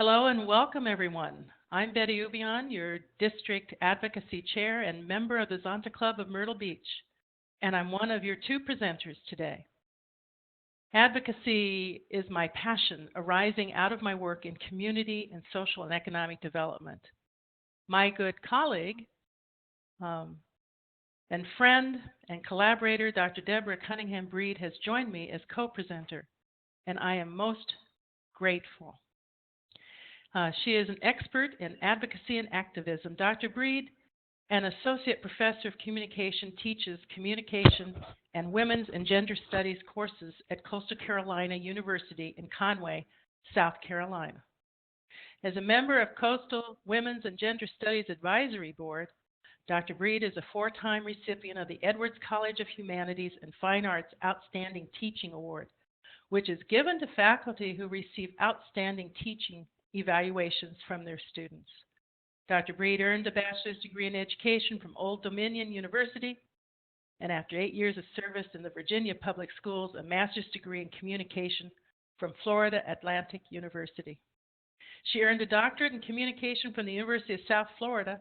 Hello and welcome, everyone. I'm Betty Ubion, your District Advocacy Chair and member of the Zonta Club of Myrtle Beach, and I'm one of your two presenters today. Advocacy is my passion arising out of my work in community and social and economic development. My good colleague and friend and collaborator, Dr. Deborah Cunningham Breed, has joined me as co-presenter, and I am most grateful. She is an expert in advocacy and activism. Dr. Breed, an associate professor of communication, teaches communication and women's and gender studies courses at Coastal Carolina University in Conway, South Carolina. As a member of Coastal Women's and Gender Studies Advisory Board, Dr. Breed is a four-time recipient of the Edwards College of Humanities and Fine Arts Outstanding Teaching Award, which is given to faculty who receive outstanding teaching evaluations from their students. Dr. Breed earned a bachelor's degree in education from Old Dominion University, and after 8 years of service in the Virginia Public Schools, a master's degree in communication from Florida Atlantic University. She earned a doctorate in communication from the University of South Florida,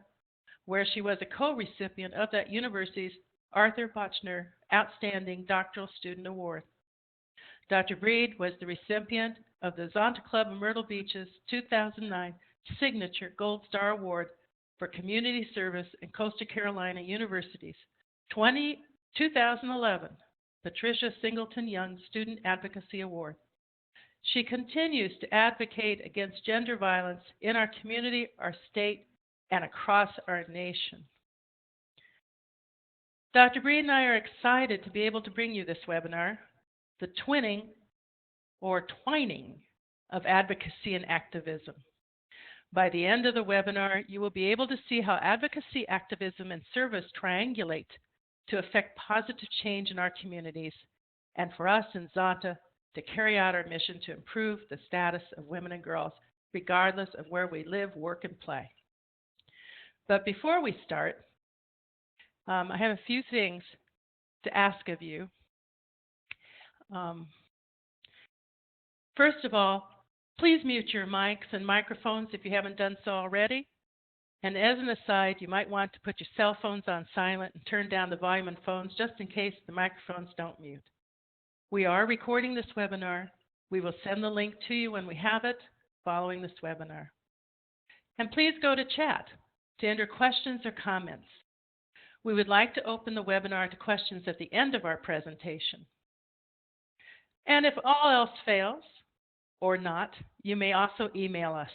where she was a co-recipient of that university's Arthur Bochner Outstanding Doctoral Student Award. Dr. Breed was the recipient of the Zonta Club of Myrtle Beach's 2009 Signature Gold Star Award for Community Service in Coastal Carolina University's 2011 Patricia Singleton Young Student Advocacy Award. She continues to advocate against gender violence in our community, our state, and across our nation. Dr. Breed and I are excited to be able to bring you this webinar, The Twinning or Twining of Advocacy and Activism. By the end of the webinar, you will be able to see how advocacy, activism, and service triangulate to affect positive change in our communities, and for us in Zonta to carry out our mission to improve the status of women and girls, regardless of where we live, work, and play. But before we start, I have a few things to ask of you. First of all, please mute your mics and microphones if you haven't done so already. And as an aside, you might want to put your cell phones on silent and turn down the volume on phones just in case the microphones don't mute. We are recording this webinar. We will send the link to you when we have it following this webinar. And please go to chat to enter questions or comments. We would like to open the webinar to questions at the end of our presentation. And if all else fails, or not, you may also email us.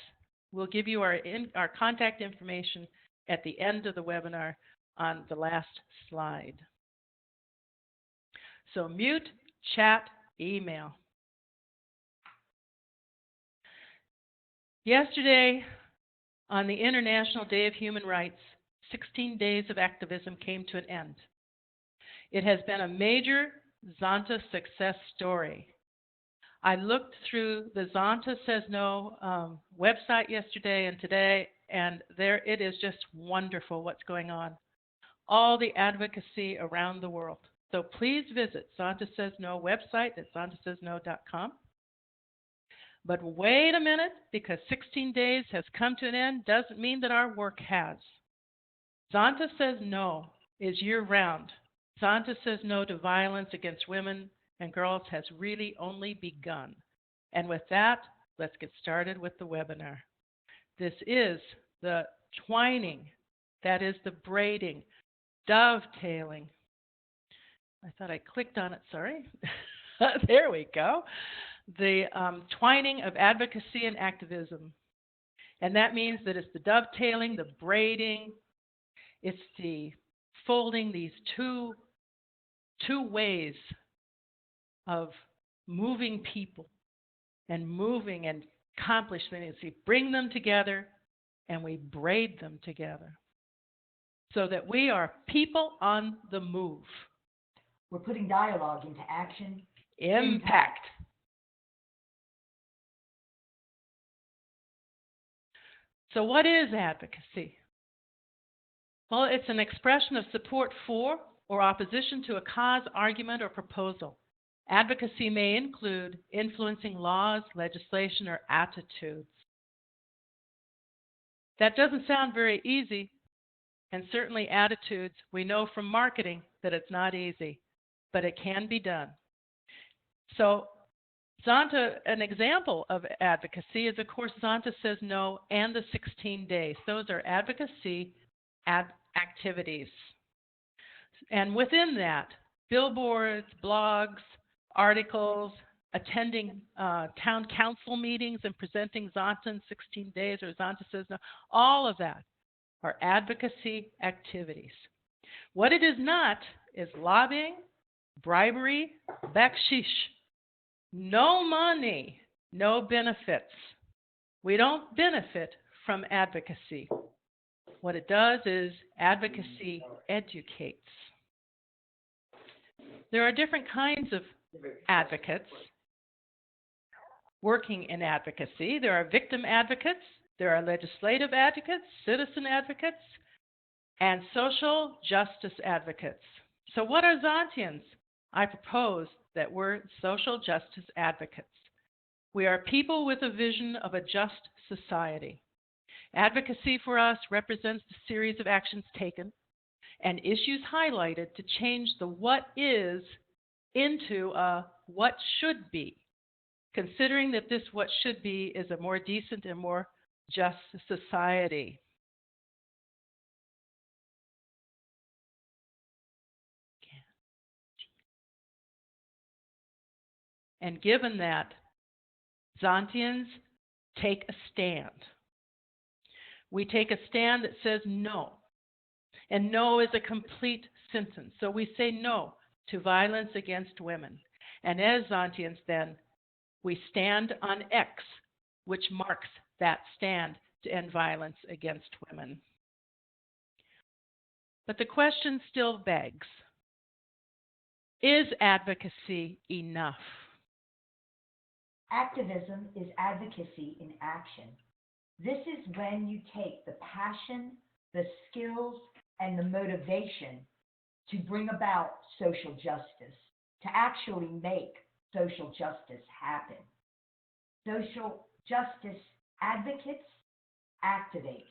We'll give you our contact information at the end of the webinar on the last slide. So mute, chat, email. Yesterday, on the International Day of Human Rights, 16 days of activism came to an end. It has been a major Zonta success story. I looked through the Zonta Says No website yesterday and today, and there it is, just wonderful what's going on. All the advocacy around the world. So please visit Zonta Says No website at zontasaysno.com. But wait a minute, because 16 days has come to an end doesn't mean that our work has. Zonta Says No is year-round. Zonta Says No to violence against women and girls has really only begun. And with that, let's get started with the webinar. This is the twining, that is the braiding, dovetailing. I thought I clicked on it, sorry. There we go. The twining of advocacy and activism. And that means that it's the dovetailing, the braiding, it's the folding these two ways of moving people and moving and accomplishing. We bring them together and we braid them together so that we are people on the move. We're putting dialogue into action. Impact. So what is advocacy? Well, it's an expression of support for or opposition to a cause, argument, or proposal. Advocacy may include influencing laws, legislation, or attitudes. That doesn't sound very easy, and certainly attitudes, we know from marketing that it's not easy, but it can be done. So Zonta, an example of advocacy is, of course, Zonta says no and the 16 days. Those are advocacy activities. And within that, billboards, blogs, articles, attending town council meetings and presenting Zonta in 16 days, or Zonta says no, all of that are advocacy activities. What it is not is lobbying, bribery, bakshish. No money, no benefits. We don't benefit from advocacy. What it does is advocacy educates. There are different kinds of advocates working in advocacy. There are victim advocates, there are legislative advocates, citizen advocates, and social justice advocates. So what are Zontians? I propose that we're social justice advocates. We are people with a vision of a just society. Advocacy for us represents the series of actions taken and issues highlighted to change the what is into a what should be, considering that this what should be is a more decent and more just society. And given that, Zontians take a stand. We take a stand that says no. And no is a complete sentence. So we say no to violence against women. And as Zontians, then, we stand on X, which marks that stand to end violence against women. But the question still begs, is advocacy enough? Activism is advocacy in action. This is when you take the passion, the skills, and the motivation to bring about social justice, to actually make social justice happen. Social justice advocates activate.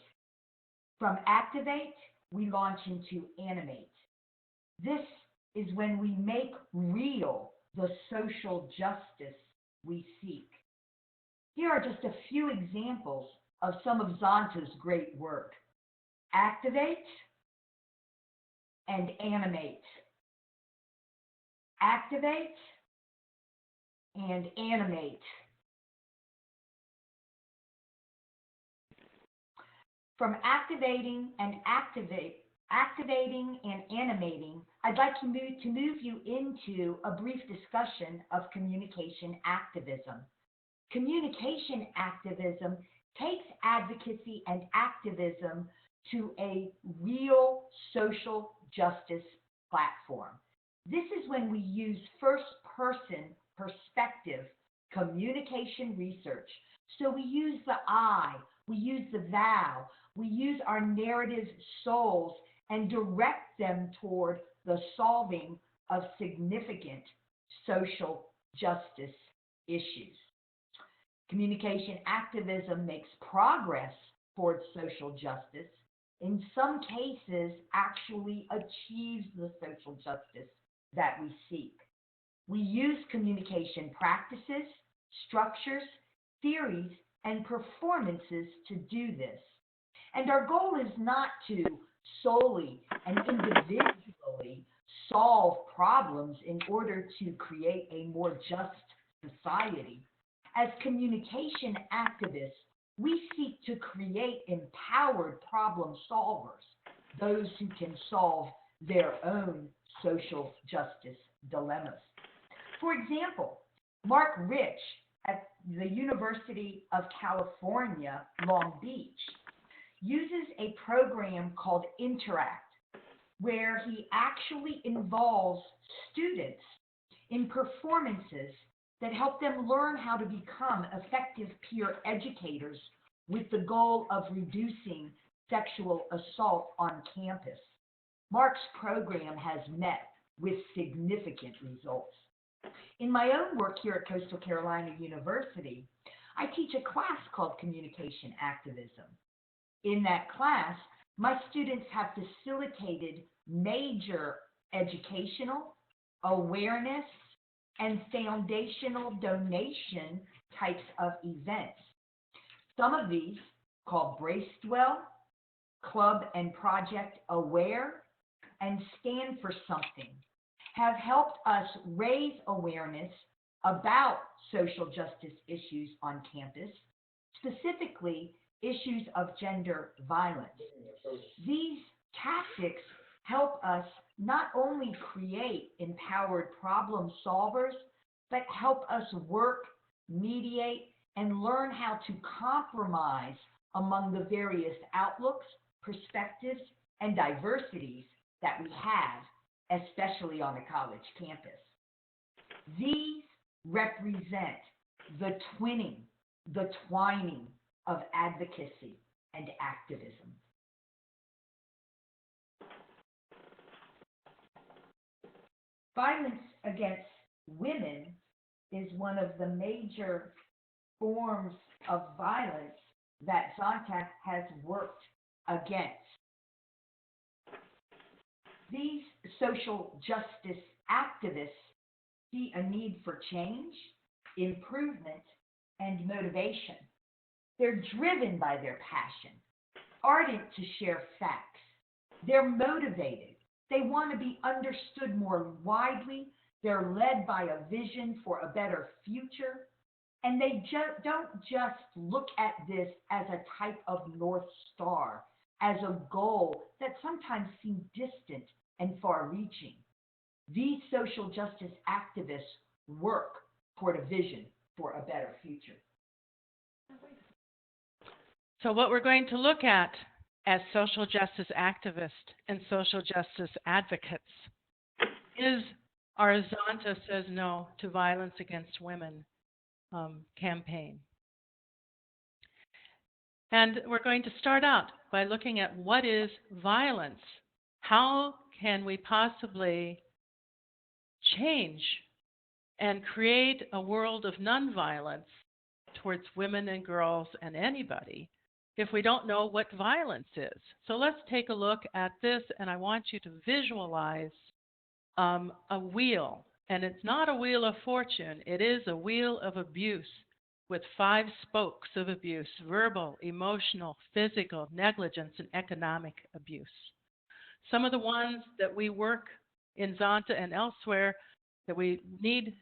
From activate, we launch into animate. This is when we make real the social justice we seek. Here are just a few examples of some of Zonta's great work. Activate and animate. Activate and animate. From activating and animating, I'd like to move you into a brief discussion of communication activism. Communication activism takes advocacy and activism to a real social justice platform. This is when we use first-person perspective communication research. So we use the I, we use the thou, we use our narrative souls and direct them toward the solving of significant social justice issues. Communication activism makes progress towards social justice, in some cases actually achieves the social justice that we seek. We use communication practices, structures, theories, and performances to do this. And our goal is not to solely and individually solve problems in order to create a more just society. As communication activists, we seek to create empowered problem solvers, those who can solve their own social justice dilemmas. For example, Mark Rich at the University of California, Long Beach, uses a program called Interact, where he actually involves students in performances that help them learn how to become effective peer educators with the goal of reducing sexual assault on campus. Mark's program has met with significant results. In my own work here at Coastal Carolina University, I teach a class called Communication Activism. In that class, my students have facilitated major educational, awareness, and foundational donation types of events. Some of these, called Bracewell, Club and Project Aware, and Stand for Something, have helped us raise awareness about social justice issues on campus, specifically issues of gender violence. These tactics help us not only create empowered problem solvers, but help us work, mediate, and learn how to compromise among the various outlooks, perspectives, and diversities that we have, especially on the college campus. These represent the twinning, the twining of advocacy and activism. Violence against women is one of the major forms of violence that Zonta has worked against. These social justice activists see a need for change, improvement, and motivation. They're driven by their passion, ardent to share facts. They're motivated. They want to be understood more widely. They're led by a vision for a better future. And they don't just look at this as a type of North Star, as a goal that sometimes seems distant and far-reaching. These social justice activists work toward a vision for a better future. So what we're going to look at as social justice activists and social justice advocates is our Zonta Says No to Violence Against Women campaign. And we're going to start out by looking at what is violence. How can we possibly change and create a world of nonviolence towards women and girls and anybody if we don't know what violence is? So let's take a look at this, and I want you to visualize a wheel. And it's not a wheel of fortune, it is a wheel of abuse with 5 spokes of abuse: verbal, emotional, physical, negligence, and economic abuse. Some of the ones that we work in Zonta and elsewhere that we need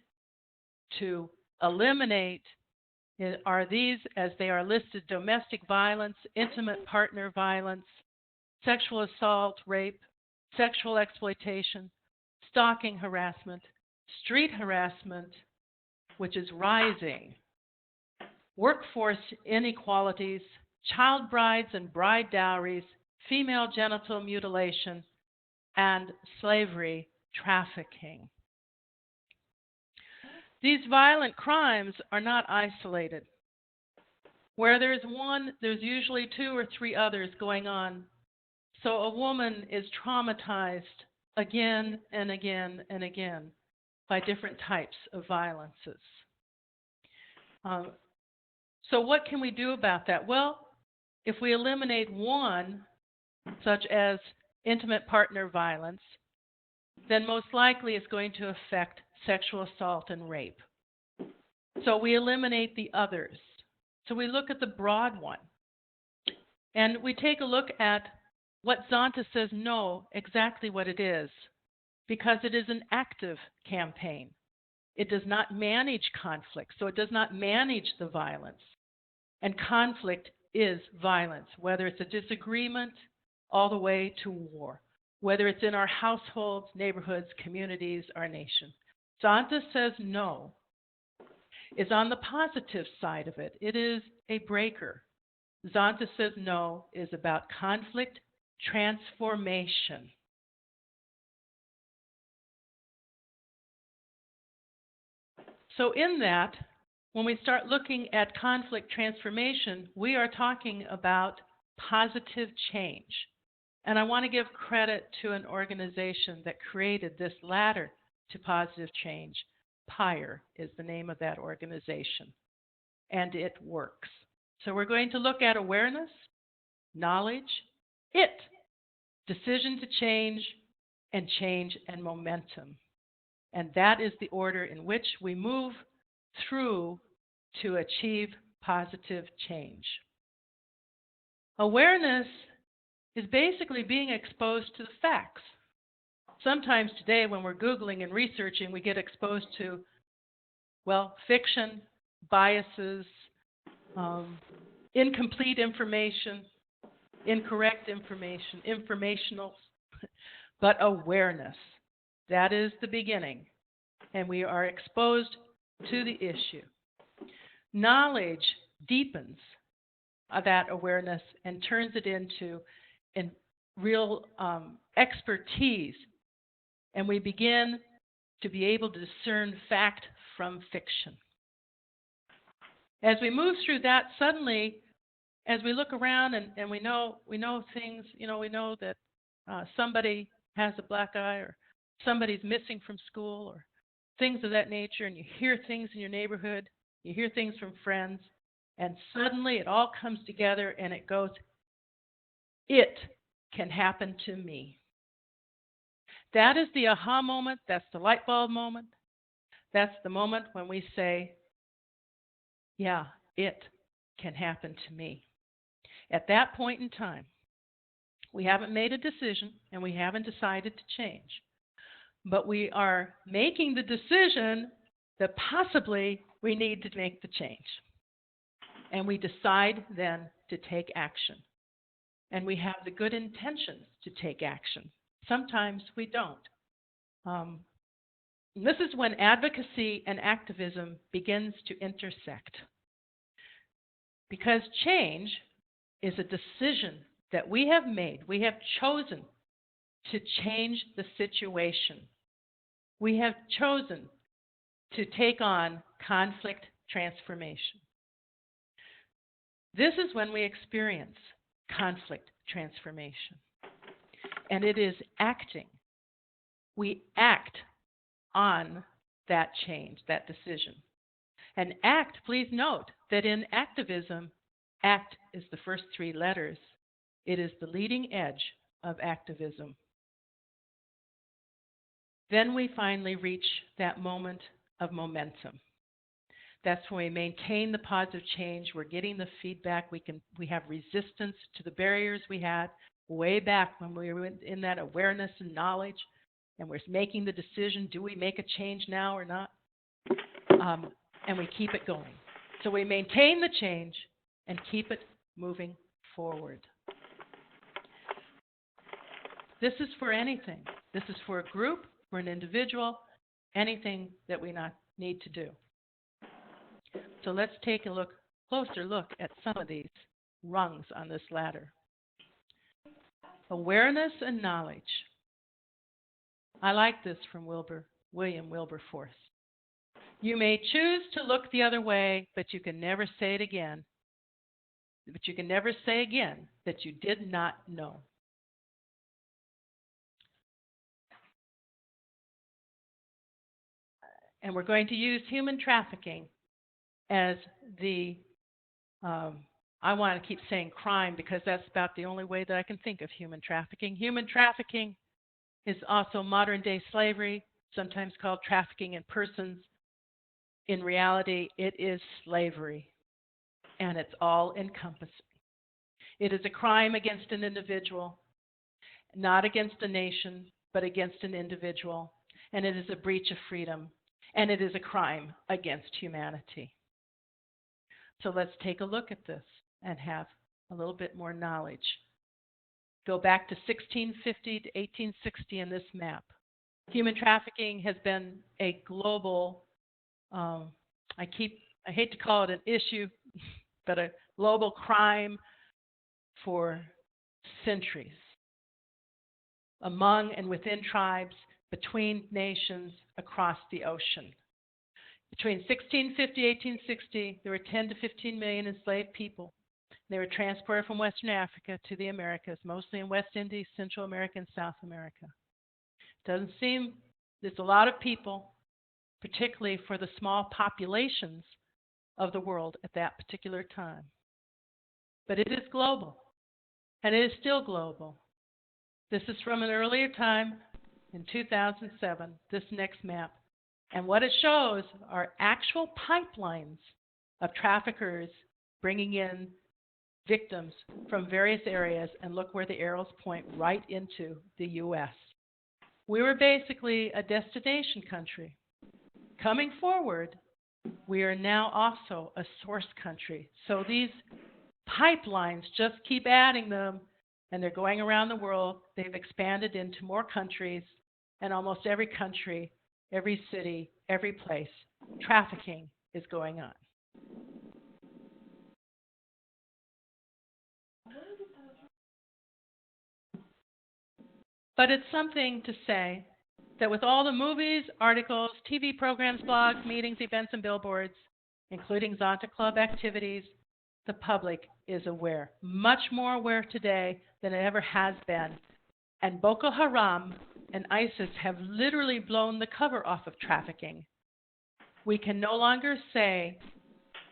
to eliminate are these, as they are listed: domestic violence, intimate partner violence, sexual assault, rape, sexual exploitation, stalking harassment, street harassment, which is rising, workforce inequalities, child brides and bride dowries, female genital mutilation, and slavery trafficking. These violent crimes are not isolated. Where there's one, there's usually 2 or 3 others going on. So a woman is traumatized again and again and again by different types of violences. So what can we do about that? Well, if we eliminate one, such as intimate partner violence, then most likely it's going to affect sexual assault and rape. So we eliminate the others. So we look at the broad one. And we take a look at what Zonta Says No, exactly what it is, because it is an active campaign. It does not manage conflict, so it does not manage the violence. And conflict is violence, whether it's a disagreement all the way to war, whether it's in our households, neighborhoods, communities, our nation. Zonta Says No is on the positive side of it. It is a breaker. Zonta Says No is about conflict transformation. So in that, when we start looking at conflict transformation, we are talking about positive change. And I want to give credit to an organization that created this ladder to positive change. PIRE is the name of that organization, and it works. So we're going to look at awareness, knowledge, it, decision to change, and change and momentum. And that is the order in which we move through to achieve positive change. Awareness is basically being exposed to the facts. Sometimes today, when we're Googling and researching, we get exposed to, well, fiction, biases, incomplete information, incorrect information, informational, but awareness. That is the beginning, and we are exposed to the issue. Knowledge deepens that awareness and turns it into real expertise, and we begin to be able to discern fact from fiction. As we move through that, suddenly, as we look around and we know things, we know that somebody has a black eye or somebody's missing from school or things of that nature, and you hear things in your neighborhood, you hear things from friends, and suddenly it all comes together and it goes, it can happen to me. That is the aha moment. That's the light bulb moment. That's the moment when we say, yeah, it can happen to me. At that point in time, we haven't made a decision and we haven't decided to change. But we are making the decision that possibly we need to make the change. And we decide then to take action. And we have the good intentions to take action. Sometimes we don't. This is when advocacy and activism begins to intersect. Because change is a decision that we have made. We have chosen to change the situation. We have chosen to take on conflict transformation. This is when we experience conflict transformation. And it is acting. We act on that change, that decision. And act, please note that in activism, ACT is the first three letters. It is the leading edge of activism. Then we finally reach that moment of momentum. That's when we maintain the positive change. We're getting the feedback. We have resistance to the barriers we had way back when we were in that awareness and knowledge, and we're making the decision, do we make a change now or not? And we keep it going. So we maintain the change and keep it moving forward. This is for anything. This is for a group, for an individual, anything that we need to do. So let's take a closer look at some of these rungs on this ladder. Awareness and knowledge. I like this from William Wilberforce. You may choose to look the other way, but you can never say it again. But you can never say again that you did not know. And we're going to use human trafficking as the, I want to keep saying crime because that's about the only way that I can think of human trafficking. Human trafficking is also modern day slavery, sometimes called trafficking in persons. In reality, it is slavery, and it's all encompassing. It is a crime against an individual, not against a nation, but against an individual, and it is a breach of freedom, and it is a crime against humanity. So let's take a look at this and have a little bit more knowledge. Go back to 1650 to 1860 in this map. Human trafficking has been a global, I hate to call it an issue, but a global crime for centuries. Among and within tribes, between nations, across the ocean. Between 1650 and 1860, there were 10 to 15 million enslaved people. They were transported from Western Africa to the Americas, mostly in West Indies, Central America, and South America. Doesn't seem there's a lot of people, particularly for the small populations of the world at that particular time. But it is global. and it is still global. This is from an earlier time in 2007, this next map. And what it shows are actual pipelines of traffickers bringing in victims from various areas, and look where the arrows point right into the U.S. We were basically a destination country. Coming forward, we are now also a source country. So these pipelines just keep adding them, and they're going around the world. They've expanded into more countries, and almost every country, every city, every place, trafficking is going on. But it's something to say that with all the movies, articles, TV programs, blogs, meetings, events, and billboards, including Zonta Club activities, the public is aware, much more aware today than it ever has been. And Boko Haram and ISIS have literally blown the cover off of trafficking. We can no longer say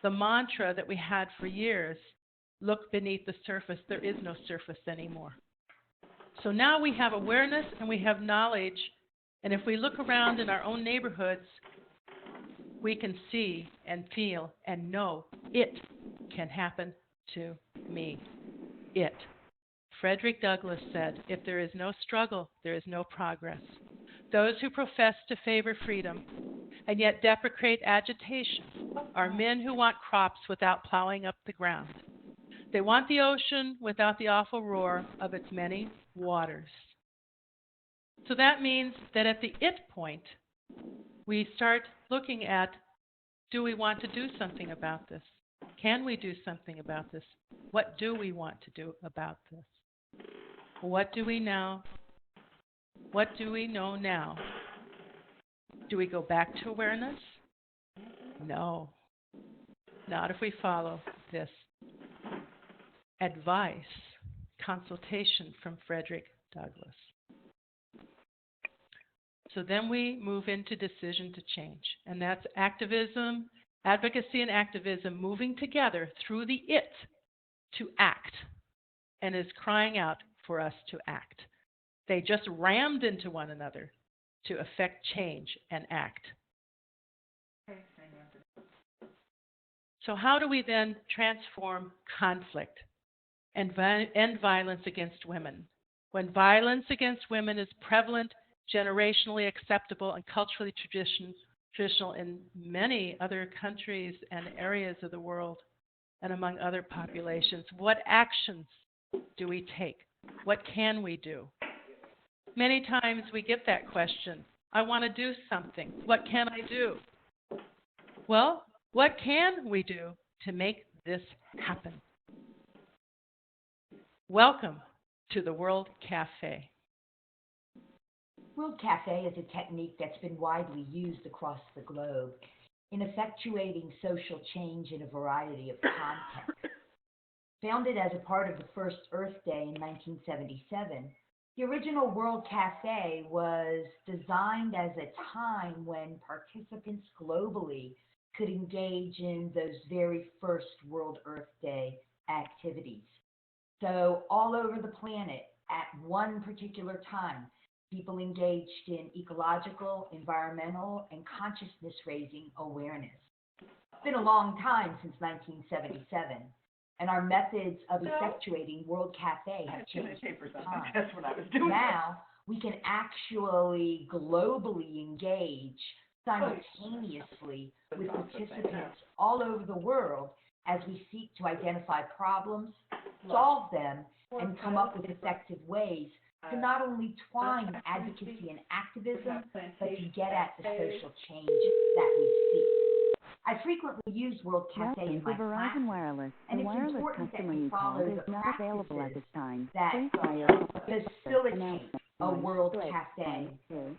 the mantra that we had for years, look beneath the surface. There is no surface anymore. So now we have awareness and we have knowledge, and if we look around in our own neighborhoods, we can see and feel and know it can happen to me. It. Frederick Douglass said, if there is no struggle, there is no progress. Those who profess to favor freedom and yet deprecate agitation are men who want crops without plowing up the ground. They want the ocean without the awful roar of its many waters. So that means that at the it point, we start looking at, do we want to do something about this? Can we do something about this? What do we want to do about this? What do we know? What do we know now? Do we go back to awareness? No, not if we follow this advice, consultation from Frederick Douglass. So then we move into decision to change, and that's activism, advocacy and activism moving together through the it to act, and is crying out for us to act. They just rammed into one another to effect change and act. So how do we then transform conflict and end violence against women? When violence against women is prevalent, generationally acceptable, and culturally traditional in many other countries and areas of the world and among other populations, what actions do we take? What can we do? Many times we get that question, I want to do something. What can I do? Well, what can we do to make this happen? Welcome to the World Cafe. World Cafe is a technique that's been widely used across the globe in effectuating social change in a variety of contexts. Founded as a part of the first Earth Day in 1977, the original World Cafe was designed as a time when participants globally could engage in those very first World Earth Day activities. So all over the planet, at one particular time, people engaged in ecological, environmental, and consciousness-raising awareness. It's been a long time since 1977, and our methods of effectuating World Cafe have changed over time. That's what I was doing. Now, we can actually globally engage simultaneously with participants all over the world as we seek to identify problems, solve them, and come up with effective ways to not only twine advocacy and activism, but to get at the social change that we seek. I frequently use World Cafe in my classes, and it's important that we follow the practices that facilitate a World Cafe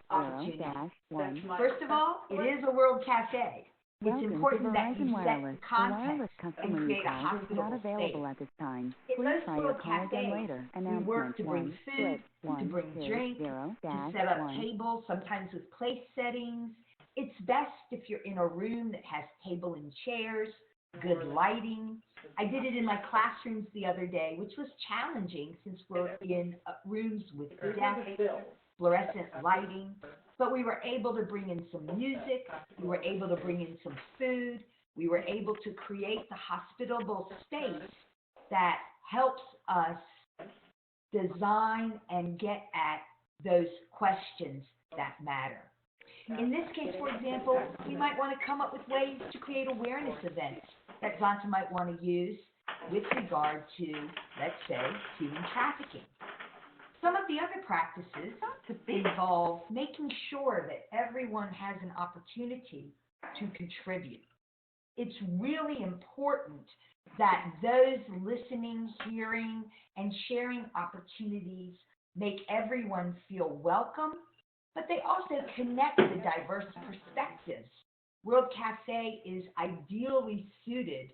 opportunity. First of all, it is a World Cafe. It's important that you set the context and create a hospitable space. In most World Cafes, we work to bring food, to bring drink, to set up tables, sometimes with place settings. It's best if you're in a room that has table and chairs, good lighting. I did it in my classrooms the other day, which was challenging since we're in rooms with deaf, fluorescent lighting. But we were able to bring in some music. We were able to bring in some food. We were able to create the hospitable space that helps us design and get at those questions that matter. In this case, for example, we might want to come up with ways to create awareness events that Zonta might want to use with regard to, let's say, human trafficking. Some of the other practices involve making sure that everyone has an opportunity to contribute. It's really important that those listening, hearing, and sharing opportunities make everyone feel welcome, but they also connect the diverse perspectives. World Cafe is ideally suited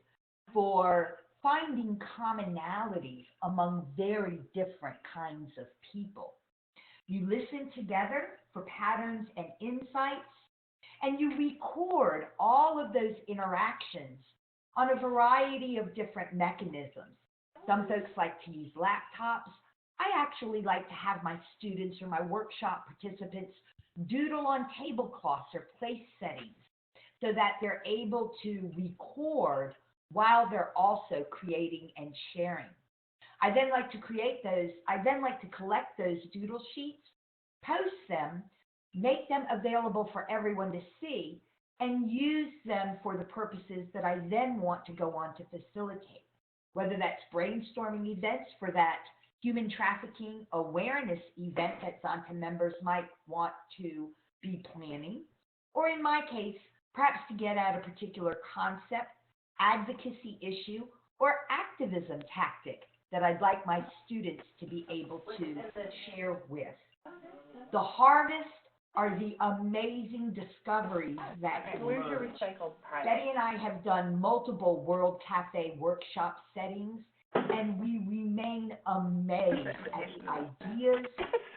for finding commonalities among very different kinds of people. You listen together for patterns and insights, and you record all of those interactions on a variety of different mechanisms. Some folks like to use laptops. I actually like to have my students or my workshop participants doodle on tablecloths or place settings so that they're able to record while they're also creating and sharing. I then like to collect those doodle sheets, post them, make them available for everyone to see, and use them for the purposes that I then want to go on to facilitate, whether that's brainstorming events for that human trafficking awareness event that Zonta members might want to be planning, or in my case, perhaps to get at a particular concept, advocacy issue, or activism tactic that I'd like my students to be able to share with. The harvest are the amazing discoveries that emerge. Betty and I have done multiple World Cafe workshop settings, and we remain amazed at the ideas,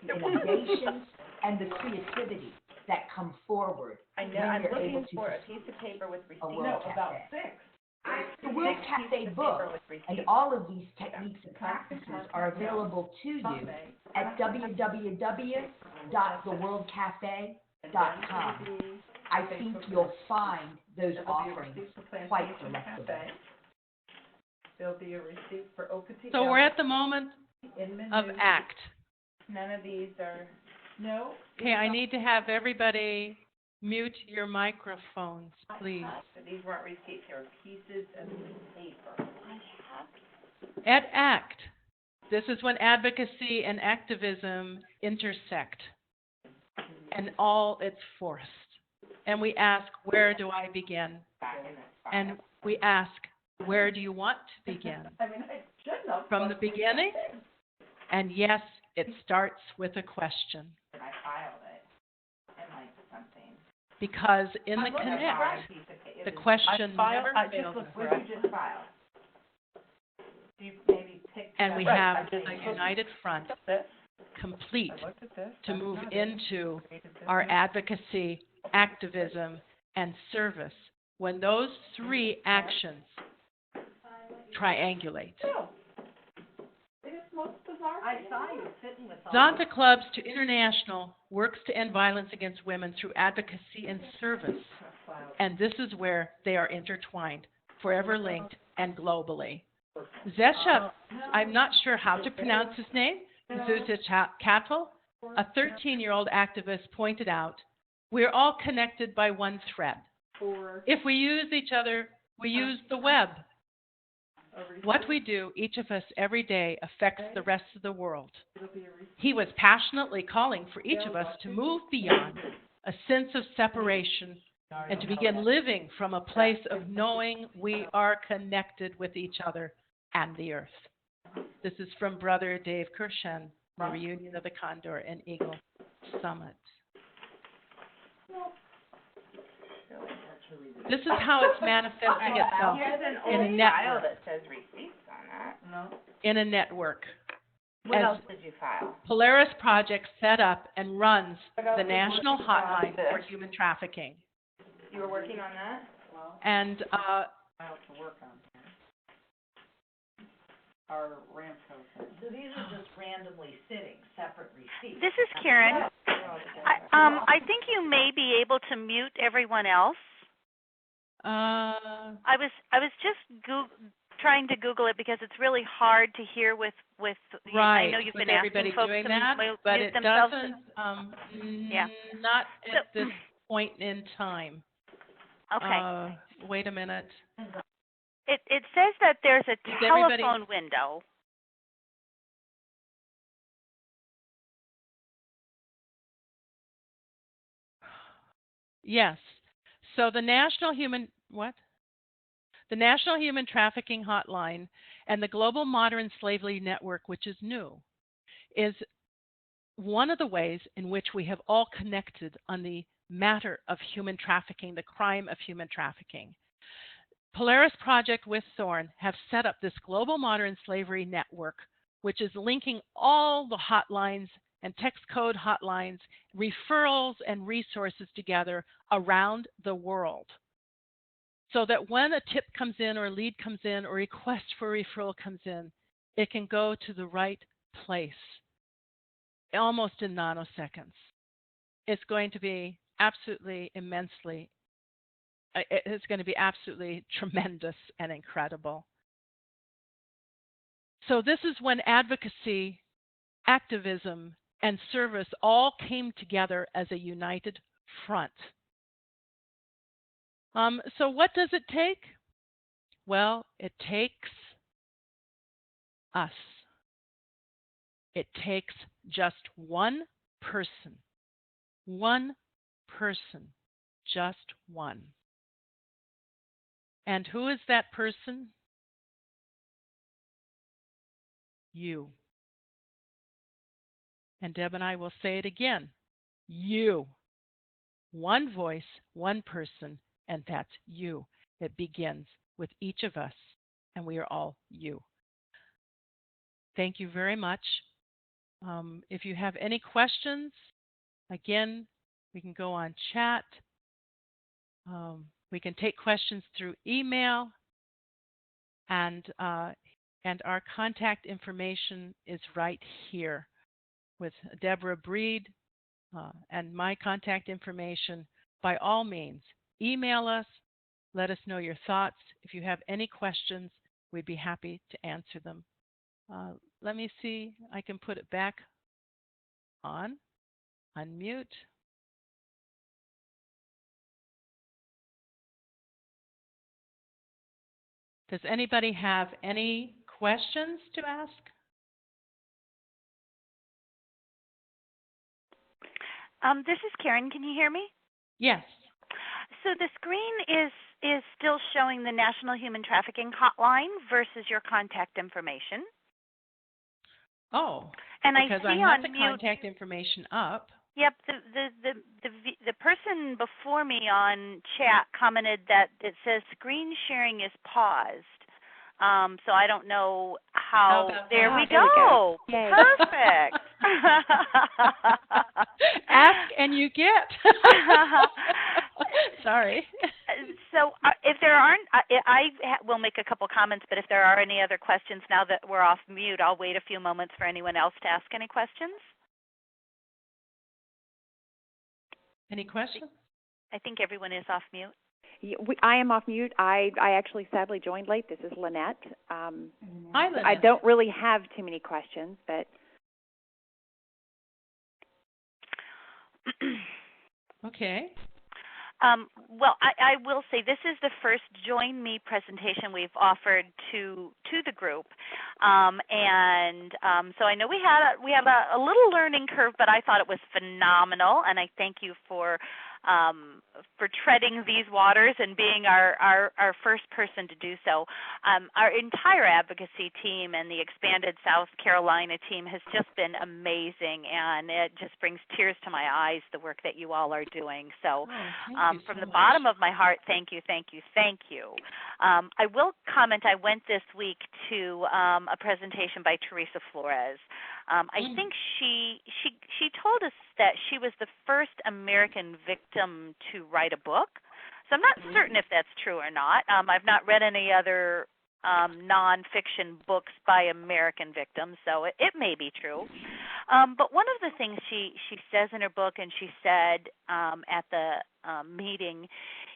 the innovations, and the creativity that come forward. I know, I'm looking for a piece of paper with receipts. No, about six. The World Cafe book and all of these techniques and practices are available to you at www.theworldcafe.com. I think you'll find those offerings quite delectable. There'll be a receipt for OPT. So we're at the moment of ACT. None of these are, no. Okay, I need to have everybody mute your microphones, please. These weren't receipts, they were pieces of paper. At ACT, this is when advocacy and activism intersect and all its force. And we ask, where do I begin? And we ask, where do you want to begin? From the beginning? And yes, it starts with a question. I filed it and like something. Because in the connect, the question never fails. What did you just file? Do you maybe pick? And we have a united front complete to move into our advocacy, activism, and service when those three actions triangulate. I saw you sitting with Zonta Clubs to International works to end violence against women through advocacy and service. And this is where they are intertwined, forever linked, and globally. Zesha, I'm not sure how to pronounce his name, Zuzicatl, a 13-year-old activist, pointed out, we're all connected by one thread. If we use each other, we use the web. What we do, each of us, every day, affects the rest of the world. He was passionately calling for each of us to move beyond a sense of separation and to begin living from a place of knowing we are connected with each other and the earth. This is from Brother Dave Kirshen, the reunion of the Condor and Eagle Summit. This is how it's manifesting itself in a network. That says receipts on that. No. In a network. What else did you file? Polaris Project set up and runs the national hotline for human trafficking. You were working on that? And file to work on here. Our Ramco thing. So these are just randomly sitting, separate receipts. This is Karen. I think you may be able to mute everyone else. I was just trying to Google it because it's really hard to hear with right. I know you've with been everybody asking folks doing to that, mute but it themselves. doesn't. Yeah. Not at this point in time. Okay. Wait a minute. It says that there's a telephone window. Yes. So the National Human Trafficking Hotline and the Global Modern Slavery Network, which is new, is one of the ways in which we have all connected on the matter of human trafficking, the crime of human trafficking. Polaris Project with Thorn have set up this Global Modern Slavery Network, which is linking all the hotlines and text code hotlines, referrals and resources together around the world, so that when a tip comes in or a lead comes in or a request for referral comes in, it can go to the right place almost in nanoseconds. It's going to be absolutely it's going to be absolutely tremendous and incredible. So this is when advocacy, activism, and service all came together as a united front. So what does it take? Well, it takes us. It takes just one person, just one. And who is that person? You. And Deb and I will say it again. You. One voice, one person, and that's you. It begins with each of us, and we are all you. Thank you very much. If you have any questions, again, we can go on chat. We can take questions through email, and our contact information is right here with Deborah Breed and my contact information. By all means, email us. Let us know your thoughts. If you have any questions, we'd be happy to answer them. Let me see. I can put it back on. Unmute. Does anybody have any questions to ask? This is Karen. Can you hear me? Yes. So the screen is still showing the National Human Trafficking Hotline versus your contact information. Oh, and because I see have on the mute, contact information up. Yep, the person before me on chat commented that it says screen sharing is paused. So I don't know how. There we go. Yay. Perfect. Ask and you get. Sorry. So if there aren't, I will make a couple comments, but if there are any other questions now that we're off mute, I'll wait a few moments for anyone else to ask any questions. Any questions? I think everyone is off mute. I am off mute. I actually sadly joined late. This is Lynette. Hi, Lynette. I don't really have too many questions, but okay. Well, I will say this is the first Join Me presentation we've offered to the group, so I know we had a little learning curve, but I thought it was phenomenal, and I thank you for treading these waters and being our first person to do so. Our entire advocacy team and the expanded South Carolina team has just been amazing, and it just brings tears to my eyes, the work that you all are doing. So from the bottom of my heart, thank you, thank you, thank you. I will comment, I went this week to a presentation by Teresa Flores. I think she told us that she was the first American victim to write a book. So I'm not certain if that's true or not. I've not read any other nonfiction books by American victims, so it may be true. But one of the things she says in her book, and she said at the meeting,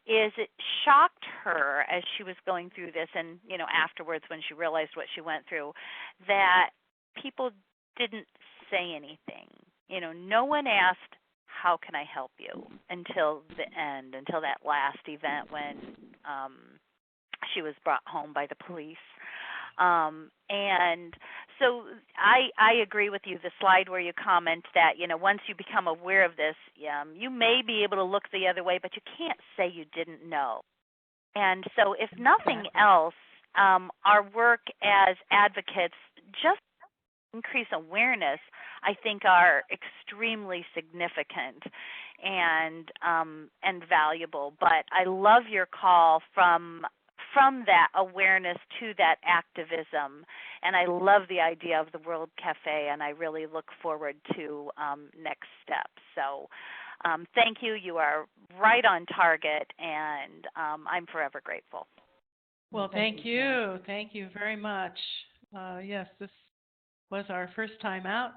is it shocked her as she was going through this, and afterwards when she realized what she went through, that people didn't say anything. No one asked, "How can I help you?" until the end, until that last event when she was brought home by the police. And so I agree with you, the slide where you comment that, once you become aware of this, you may be able to look the other way, but you can't say you didn't know. And so if nothing else, our work as advocates, just increase awareness, I think are extremely significant and valuable. But I love your call from that awareness to that activism, and I love the idea of the World Cafe, and I really look forward to next steps. So thank you. You are right on target, and I'm forever grateful. Well, thank you. Thank you very much. Yes, this was our first time out,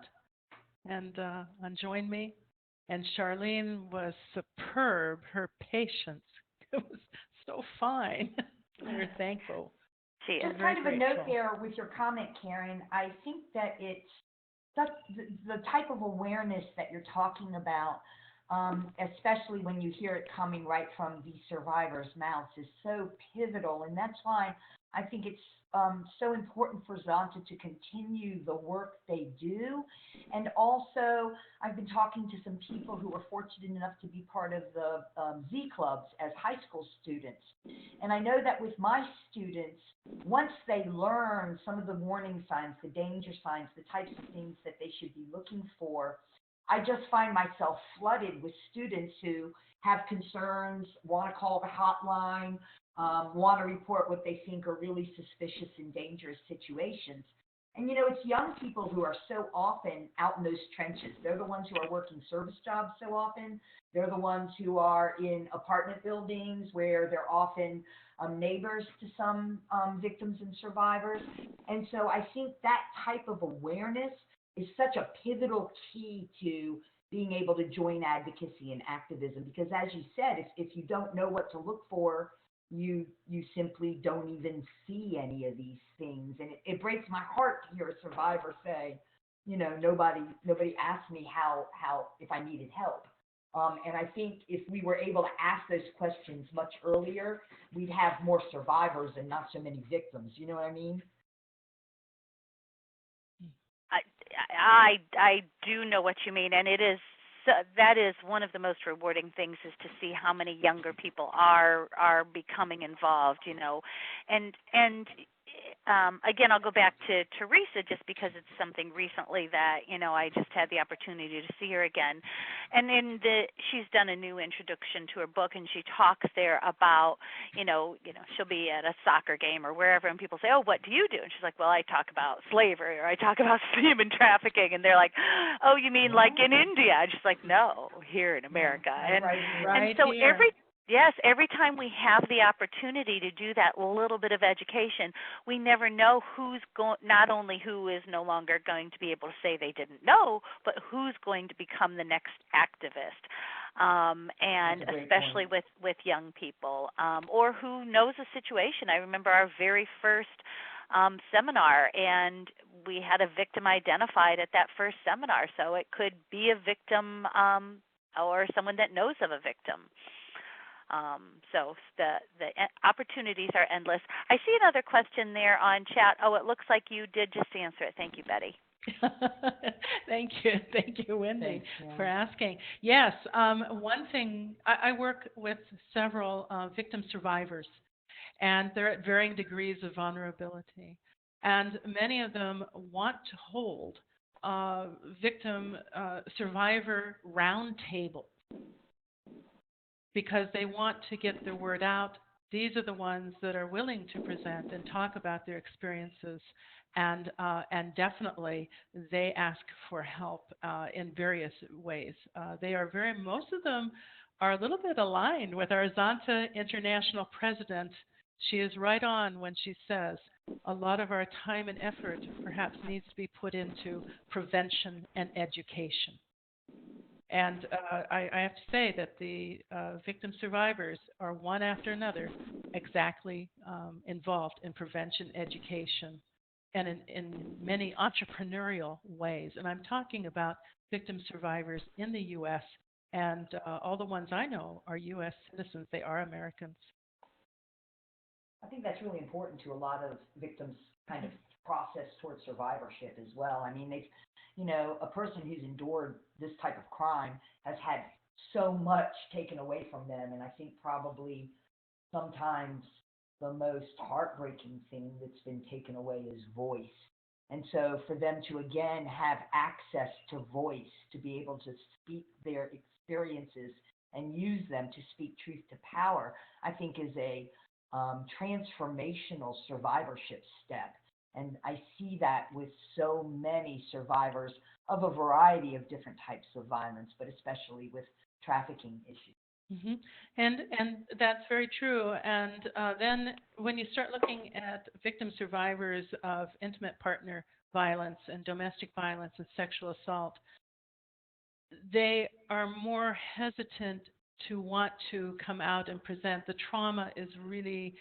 and on Join Me. And Charlene was superb. Her patience, it was so fine. We're thankful. She is. Just kind of a note there with your comment, Karen. I think that it's the type of awareness that you're talking about, especially when you hear it coming right from the survivors' mouths, is so pivotal. And that's why I think it's so important for Zonta to continue the work they do. And also, I've been talking to some people who were fortunate enough to be part of the Z clubs as high school students. And I know that with my students, once they learn some of the warning signs, the danger signs, the types of things that they should be looking for, I just find myself flooded with students who have concerns, want to call the hotline, want to report what they think are really suspicious and dangerous situations. And, it's young people who are so often out in those trenches. They're the ones who are working service jobs so often. They're the ones who are in apartment buildings where they're often neighbors to some victims and survivors. And so I think that type of awareness is such a pivotal key to being able to join advocacy and activism. Because as you said, if you don't know what to look for, you simply don't even see any of these things. And it breaks my heart to hear a survivor say, nobody asked me how if I needed help. And I think if we were able to ask those questions much earlier, we'd have more survivors and not so many victims. You know what I mean? I do know what you mean, and that is one of the most rewarding things, is to see how many younger people are becoming involved, and again, I'll go back to Teresa, just because it's something recently that I just had the opportunity to see her again, and she's done a new introduction to her book, and she talks there about she'll be at a soccer game or wherever, and people say, "Oh, what do you do?" And she's like, "Well, I talk about slavery, or I talk about human trafficking," and they're like, "Oh, you mean like in India?" And she's like, "No, here in America." And so here. every time we have the opportunity to do that little bit of education, we never know not only who is no longer going to be able to say they didn't know, but who's going to become the next activist. And especially with young people, or who knows a situation. I remember our very first seminar, and we had a victim identified at that first seminar. So it could be a victim or someone that knows of a victim. So the opportunities are endless. I see another question there on chat. Oh, it looks like you did just answer it. Thank you, Betty. Thank you, Wendy, for asking. Yes, one thing, I work with several victim survivors, and they're at varying degrees of vulnerability. And many of them want to hold victim survivor roundtables, because they want to get their word out. These are the ones that are willing to present and talk about their experiences, and definitely they ask for help in various ways. Most of them are a little bit aligned with our Zonta International president. She is right on when she says a lot of our time and effort perhaps needs to be put into prevention and education. And I have to say that the victim survivors are one after another exactly involved in prevention education and in many entrepreneurial ways. And I'm talking about victim survivors in the U.S. and all the ones I know are U.S. citizens. They are Americans. I think that's really important to a lot of victims' kind of process towards survivorship as well. I mean, a person who's endured this type of crime has had so much taken away from them, and I think probably sometimes the most heartbreaking thing that's been taken away is voice. And so for them to again have access to voice, to be able to speak their experiences and use them to speak truth to power, I think is a transformational survivorship step. And I see that with so many survivors of a variety of different types of violence, but especially with trafficking issues. Mm-hmm. And that's very true. And then when you start looking at victim survivors of intimate partner violence and domestic violence and sexual assault, they are more hesitant to want to come out and present. The trauma is really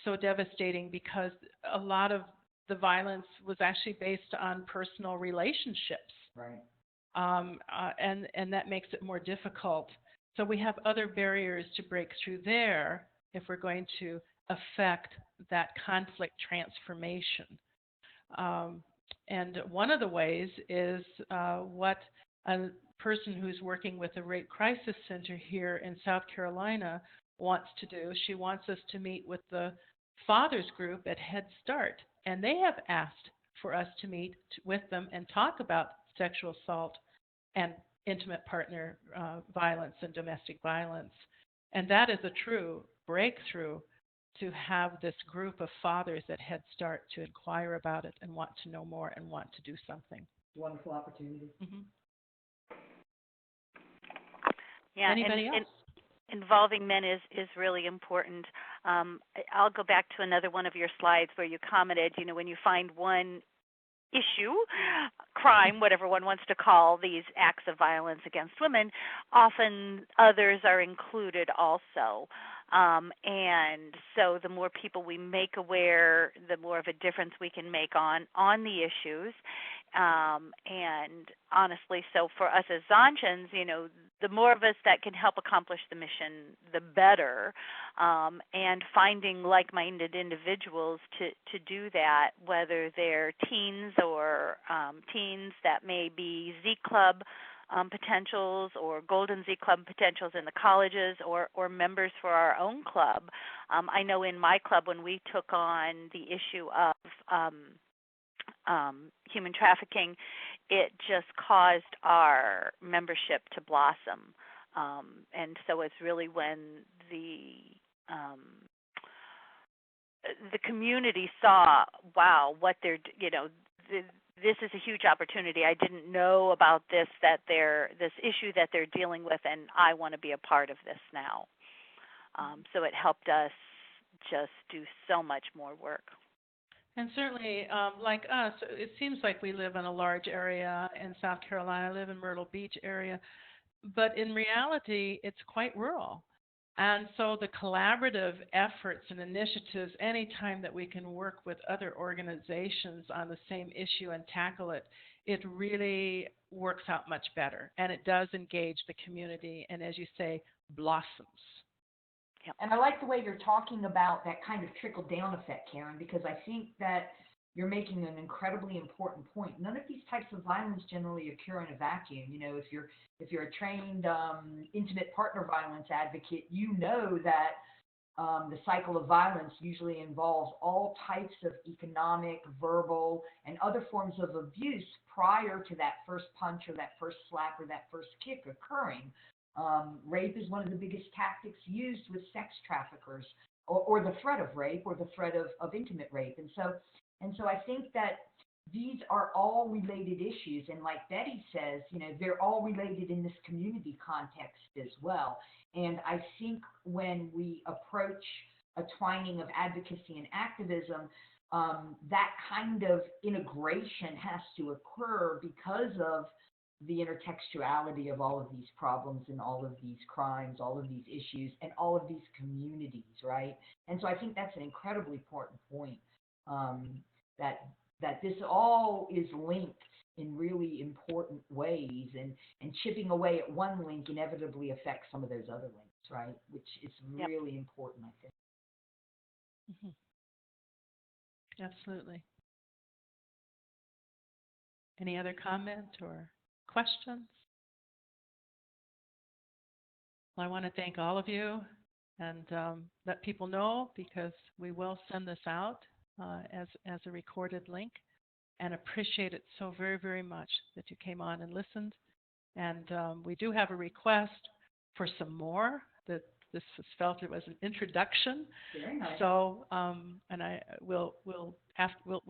so devastating because a lot of the violence was actually based on personal relationships. Right. And that makes it more difficult. So we have other barriers to break through there if we're going to affect that conflict transformation. And one of the ways is what a person who's working with a rape crisis center here in South Carolina wants to do. She wants us to meet with the fathers group at Head Start, and they have asked for us to meet with them and talk about sexual assault and intimate partner violence and domestic violence. And that is a true breakthrough to have this group of fathers at Head Start to inquire about it and want to know more and want to do something. Wonderful opportunity. Mm-hmm. Yeah, Anybody else? Involving men is really important. I'll go back to another one of your slides where you commented, when you find one issue, crime, whatever one wants to call these acts of violence against women, often others are included also. And so the more people we make aware, the more of a difference we can make on the issues. And honestly, so for us as Zonchans, the more of us that can help accomplish the mission, the better. And finding like-minded individuals to do that, whether they're teens or teens that may be Z Club potentials or Golden Z Club potentials in the colleges or members for our own club. I know in my club when we took on the issue of human trafficking, it just caused our membership to blossom. And so it's really when the community saw, wow, what they're, this is a huge opportunity. I didn't know about this issue that they're dealing with, and I want to be a part of this now. So it helped us just do so much more work. And certainly, like us, it seems like we live in a large area in South Carolina. I live in Myrtle Beach area. But in reality, it's quite rural. And so the collaborative efforts and initiatives, anytime that we can work with other organizations on the same issue and tackle it, it really works out much better. And it does engage the community and, as you say, blossoms. Yep. And I like the way you're talking about that kind of trickle-down effect, Karen, because I think that you're making an incredibly important point. None of these types of violence generally occur in a vacuum. If you're a trained intimate partner violence advocate, you know that the cycle of violence usually involves all types of economic, verbal, and other forms of abuse prior to that first punch or that first slap or that first kick occurring. Rape is one of the biggest tactics used with sex traffickers, or the threat of rape or the threat of intimate rape. And so I think that these are all related issues. And like Betty says, they're all related in this community context as well. And I think when we approach a twining of advocacy and activism, that kind of integration has to occur because of the intertextuality of all of these problems and all of these crimes, all of these issues, and all of these communities, right? And so I think that's an incredibly important point, that this all is linked in really important ways, and chipping away at one link inevitably affects some of those other links, right? Which is really important, I think. Mm-hmm. Absolutely. Any other comment or questions? Well, I want to thank all of you and let people know, because we will send this out as a recorded link, and appreciate it so very, very much that you came on and listened. And we do have a request for some more. That this was felt it was an introduction. Very nice. So, and we'll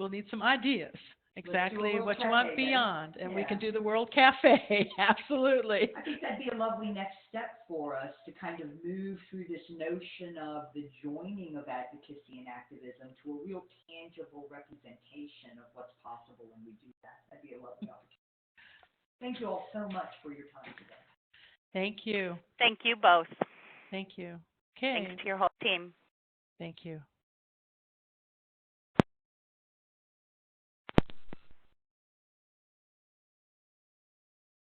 need some ideas. Exactly what you want beyond, and we can do the World Cafe. Absolutely. I think that'd be a lovely next step for us to kind of move through this notion of the joining of advocacy and activism to a real tangible representation of what's possible when we do that. That'd be a lovely opportunity. Thank you all so much for your time today. Thank you. Thank you both. Thank you. Okay. Thanks to your whole team. Thank you.